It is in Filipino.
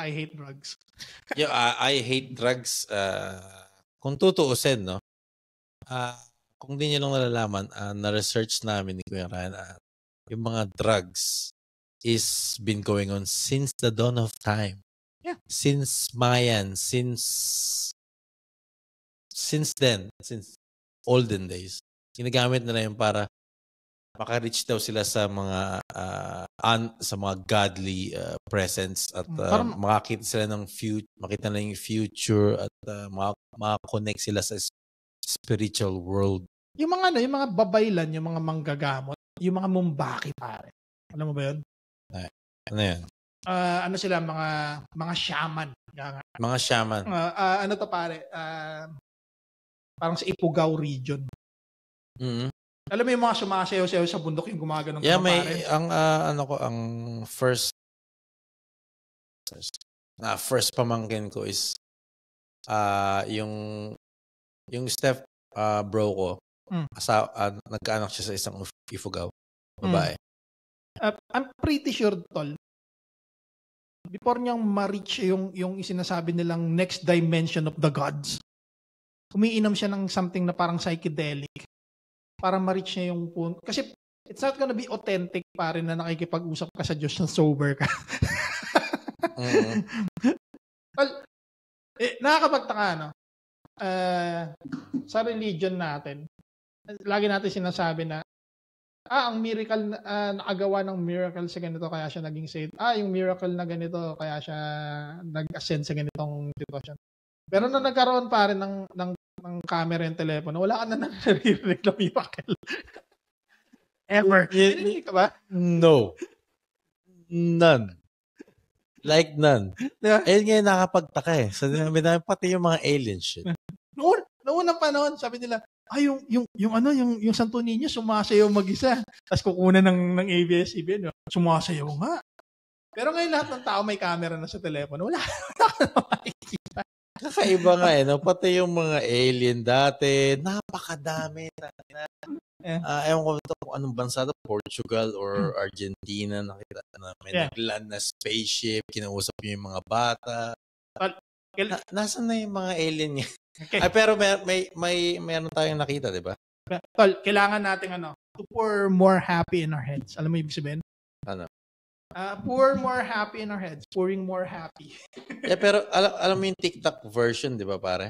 I hate drugs. I hate drugs. Kung tutuusin, no? Kung di nyo lang nalalaman, na-research namin ni Kuya Ryan, yung mga drugs is been going on since the dawn of time. Yeah. Since Mayan, since then, since olden days. Ginagamit nila yun para maka-reach daw sila sa mga godly presence at makakita sila ng makita nila yung future at maka-connect sila sa spiritual world. Yung mga babaylan, yung mga manggagamot, yung mga mumbaki, pare. Alam mo ba yun? Ano yan? Ano sila, mga shaman. Mga shaman. Ano to, pare? Parang sa Ifugao region. Mm-hmm. Alam mo yung mga sumasayaw-sayaw sa bundok yung gumagano ng pare? Ang first pamangkin ko is yung step bro ko. Nagkaanak siya sa isang Ifugao. Babae. I'm pretty sure, tol, before niyang ma-reach yung sinasabi nilang next dimension of the gods, umiinom siya ng something na parang psychedelic para ma-reach niya yung punto. Kasi it's not gonna be authentic pare na nakikipag-usap ka sa Diyos na sober ka. Well, nakakapagtaka, no? Sa religion natin, lagi natin sinasabi na ang miracle nakagawa ng miracle sa ganito kaya siya naging saved. Yung miracle na ganito kaya siya nag-ascend sa ganitong sitwasyon. Pero nung nagkaroon pa rin ng camera yung telepono, wala ka na naririnig na miracle. Ever. Narinig ka ba? No. None. Like none. Diba? Ayun nga yung nakapagtaka eh. So, pati yung mga alien shit. Noon na panahon, sabi nila, yung Santo Niño sumasayaw mag-isa. Tapos kukunan ng ABS-CBN, sumasayaw nga. Pero ngayon lahat ng tao may camera na sa telepono. Wala ka na makikita. Kakaiba nga eh. No? Pati yung mga alien dati, napakadami. Ewan ko ito kung anong bansa ito, Portugal or Argentina. Nakita na may nagland na spaceship, kinausap yung mga bata. Nasaan na yung mga alien niya? Okay. Pero mayroon tayong nakita, di ba? Tol, kailangan natin to pour more happy in our heads. Alam mo ibig sabihin? Ano? Pour more happy in our heads. Pouring more happy. Pero alam mo yung TikTok version, di ba pare?